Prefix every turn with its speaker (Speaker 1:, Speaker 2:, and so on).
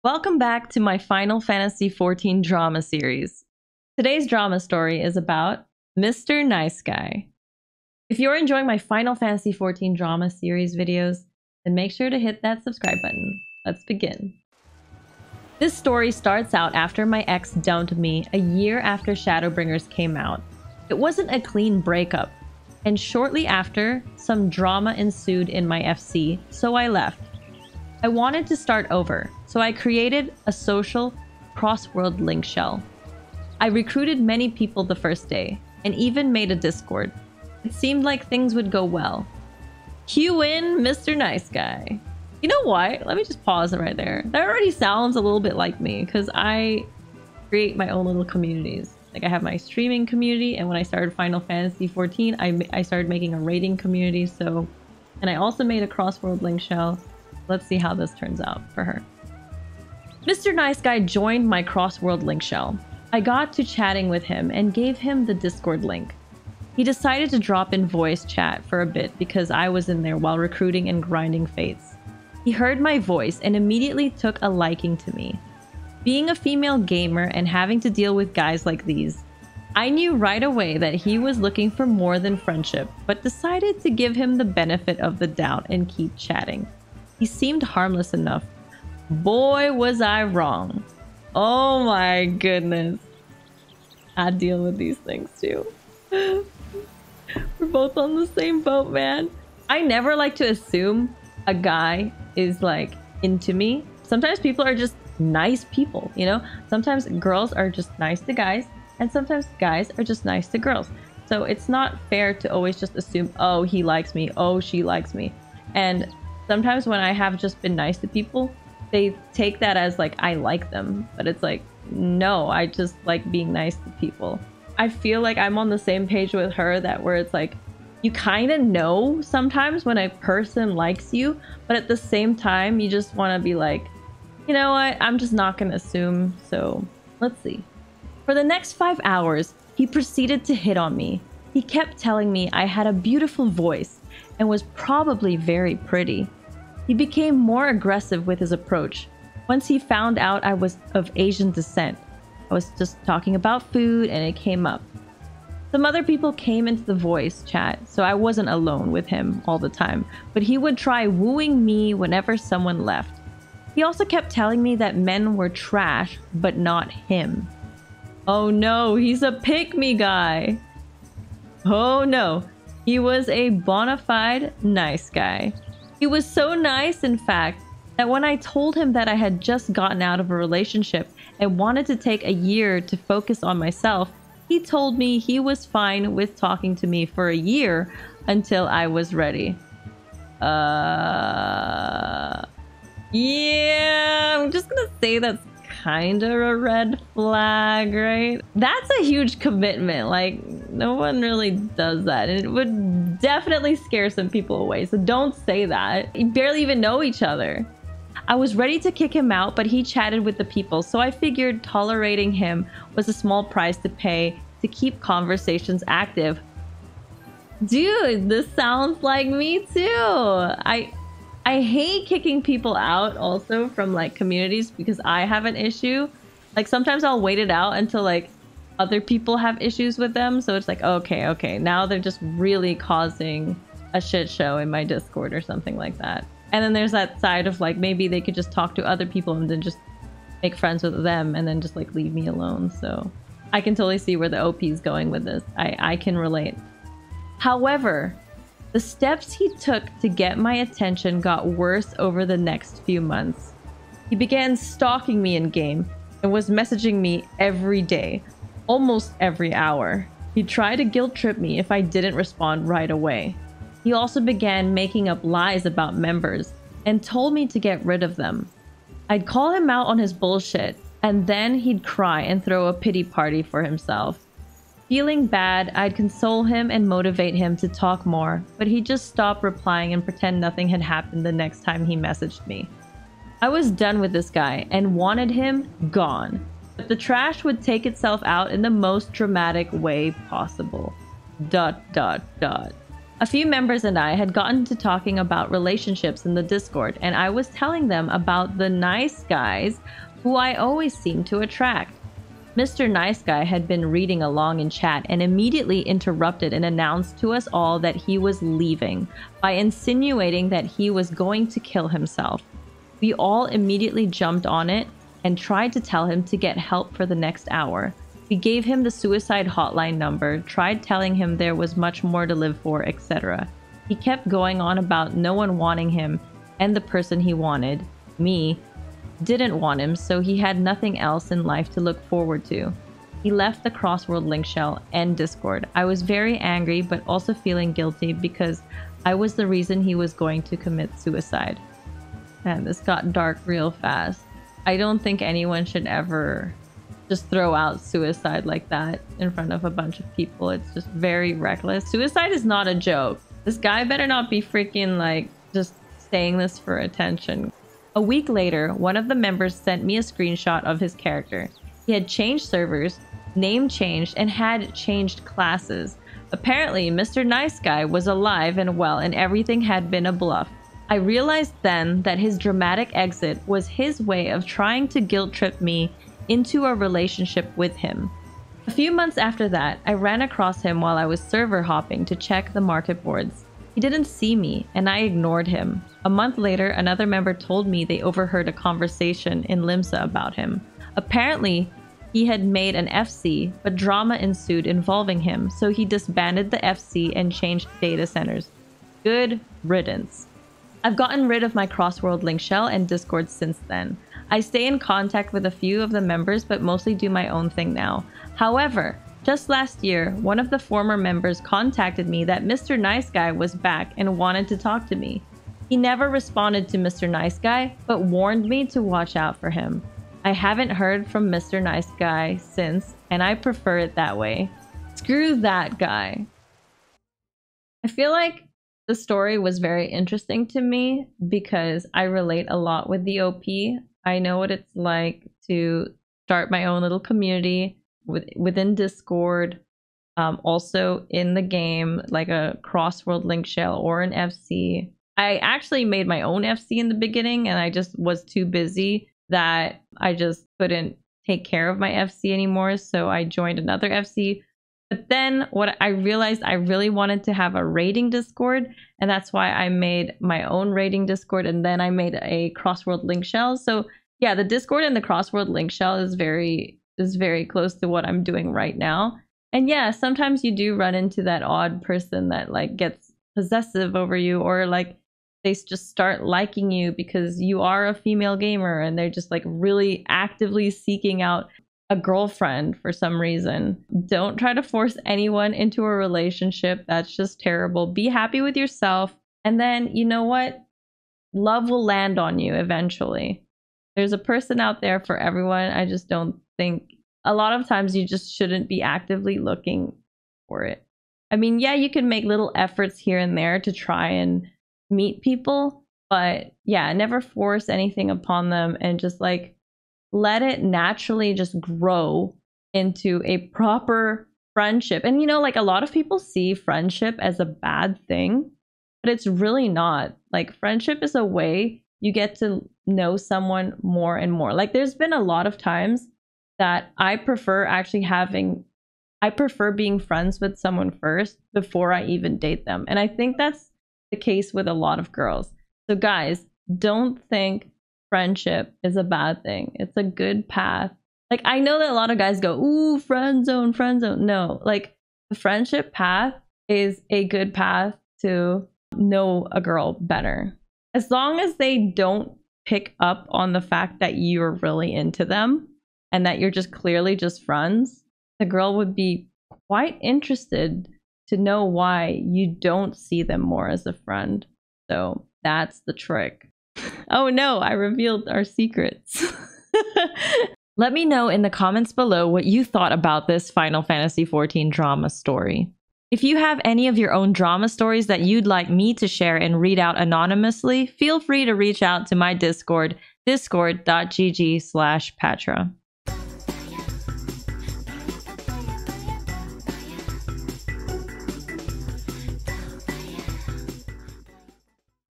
Speaker 1: Welcome back to my Final Fantasy XIV drama series. Today's drama story is about Mr. Nice Guy. If you're enjoying my Final Fantasy XIV drama series videos, then make sure to hit that subscribe button. Let's begin. This story starts out after my ex dumped me a year after Shadowbringers came out. It wasn't a clean breakup, and shortly after, some drama ensued in my FC, so I left. I wanted to start over, so I created a social cross-world link shell. I recruited many people the first day, and even made a Discord. It seemed like things would go well. Cue in Mr. Nice Guy. You know what? Let me just pause it right there. That already sounds a little bit like me, because I create my own little communities. Like I have my streaming community, and when I started Final Fantasy XIV, I started making a raiding community, so... And I also made a cross-world link shell. Let's see how this turns out for her. Mr. Nice Guy joined my cross-world link shell. I got to chatting with him and gave him the Discord link. He decided to drop in voice chat for a bit because I was in there while recruiting and grinding fates. He heard my voice and immediately took a liking to me. Being a female gamer and having to deal with guys like these, I knew right away that he was looking for more than friendship, but decided to give him the benefit of the doubt and keep chatting. He seemed harmless enough. Boy, was I wrong. Oh my goodness. I deal with these things too. We're both on the same boat, man. I never like to assume a guy is like into me. Sometimes people are just nice people, you know? Sometimes girls are just nice to guys, and sometimes guys are just nice to girls. So it's not fair to always just assume, oh, he likes me, oh, she likes me. And sometimes when I have just been nice to people, they take that as like I like them, but it's like, no, I just like being nice to people. I feel like I'm on the same page with her, that where it's like, you kind of know sometimes when a person likes you, but at the same time, you just want to be like, you know what, I'm just not going to assume, so let's see. For the next 5 hours, he proceeded to hit on me. He kept telling me I had a beautiful voice and was probably very pretty. He became more aggressive with his approach. Once he found out I was of Asian descent, I was just talking about food and it came up. Some other people came into the voice chat, so I wasn't alone with him all the time, but he would try wooing me whenever someone left. He also kept telling me that men were trash, but not him. Oh no, he's a pick-me guy. Oh no, he was a bona fide nice guy. He was so nice, in fact, that when I told him that I had just gotten out of a relationship and wanted to take a year to focus on myself, he told me he was fine with talking to me for a year until I was ready. Yeah, I'm just gonna say that's kind of a red flag, right? That's a huge commitment. Like, no one really does that, and it would definitely scare some people away, so don't say that. You barely even know each other. I was ready to kick him out, but he chatted with the people, so I figured tolerating him was a small price to pay to keep conversations active. Dude, this sounds like me too. I hate kicking people out also from like communities because I have an issue. Like sometimes I'll wait it out until like other people have issues with them. So it's like, okay, now they're just really causing a shit show in my Discord or something like that. And then there's that side of like, maybe they could just talk to other people and then just make friends with them and then just like leave me alone. So I can totally see where the OP is going with this. I can relate. However, the steps he took to get my attention got worse over the next few months. He began stalking me in-game and was messaging me every day, almost every hour. He tried to guilt-trip me if I didn't respond right away. He also began making up lies about members and told me to get rid of them. I'd call him out on his bullshit, and then he'd cry and throw a pity party for himself. Feeling bad, I'd console him and motivate him to talk more, but he'd just stop replying and pretend nothing had happened the next time he messaged me. I was done with this guy and wanted him gone. But the trash would take itself out in the most dramatic way possible. ... A few members and I had gotten to talking about relationships in the Discord, and I was telling them about the nice guys who I always seem to attract. Mr. Nice Guy had been reading along in chat and immediately interrupted and announced to us all that he was leaving by insinuating that he was going to kill himself. We all immediately jumped on it and tried to tell him to get help for the next hour. We gave him the suicide hotline number, tried telling him there was much more to live for, etc. He kept going on about no one wanting him, and the person he wanted, me, didn't want him, so he had nothing else in life to look forward to. He left the Crossworld link shell and Discord. I was very angry, but also feeling guilty because I was the reason he was going to commit suicide. Man, this got dark real fast. I don't think anyone should ever just throw out suicide like that in front of a bunch of people. It's just very reckless. Suicide is not a joke. This guy better not be freaking like just saying this for attention. A week later, one of the members sent me a screenshot of his character. He had changed servers, name changed, and had changed classes. Apparently, Mr. Nice Guy was alive and well, and everything had been a bluff. I realized then that his dramatic exit was his way of trying to guilt trip me into a relationship with him. A few months after that, I ran across him while I was server hopping to check the market boards. He didn't see me, and I ignored him. A month later, another member told me they overheard a conversation in Limsa about him. Apparently, he had made an FC, but drama ensued involving him, so he disbanded the FC and changed data centers. Good riddance. I've gotten rid of my Crossworld link shell and Discord since then. I stay in contact with a few of the members, but mostly do my own thing now. However, just last year, one of the former members contacted me that Mr. Nice Guy was back and wanted to talk to me. He never responded to Mr. Nice Guy, but warned me to watch out for him. I haven't heard from Mr. Nice Guy since, and I prefer it that way. Screw that guy. I feel like the story was very interesting to me because I relate a lot with the OP. I know what it's like to start my own little community within Discord, also in the game, like a Crossworld link shell or an FC. I actually made my own FC in the beginning, and I just was too busy that I just couldn't take care of my FC anymore, so I joined another FC. But then what I realized, I really wanted to have a raiding Discord, and that's why I made my own raiding Discord, and then I made a Crossworld link shell. So yeah, the Discord and the Crossworld link shell is very close to what I'm doing right now. And yeah, sometimes you do run into that odd person that like gets possessive over you, or like they just start liking you because you are a female gamer and they're just like really actively seeking out a girlfriend for some reason. Don't try to force anyone into a relationship. That's just terrible. Be happy with yourself, and then you know what? Love will land on you eventually. There's a person out there for everyone. I just don't think a lot of times you just shouldn't be actively looking for it. I mean, yeah, you can make little efforts here and there to try and meet people, but yeah, never force anything upon them, and just like let it naturally just grow into a proper friendship. And you know, like a lot of people see friendship as a bad thing, but it's really not. Like friendship is a way you get to know someone more and more. Like there's been a lot of times that I prefer being friends with someone first before I even date them. And I think that's the case with a lot of girls. So guys, don't think friendship is a bad thing. It's a good path. Like I know that a lot of guys go, ooh, friend zone, friend zone. No, like the friendship path is a good path to know a girl better. As long as they don't pick up on the fact that you're really into them and that you're just clearly just friends, the girl would be quite interested to know why you don't see them more as a friend. So that's the trick. Oh no, I revealed our secrets. Let me know in the comments below what you thought about this Final Fantasy XIV drama story. If you have any of your own drama stories that you'd like me to share and read out anonymously, feel free to reach out to my Discord, discord.gg/Pathra.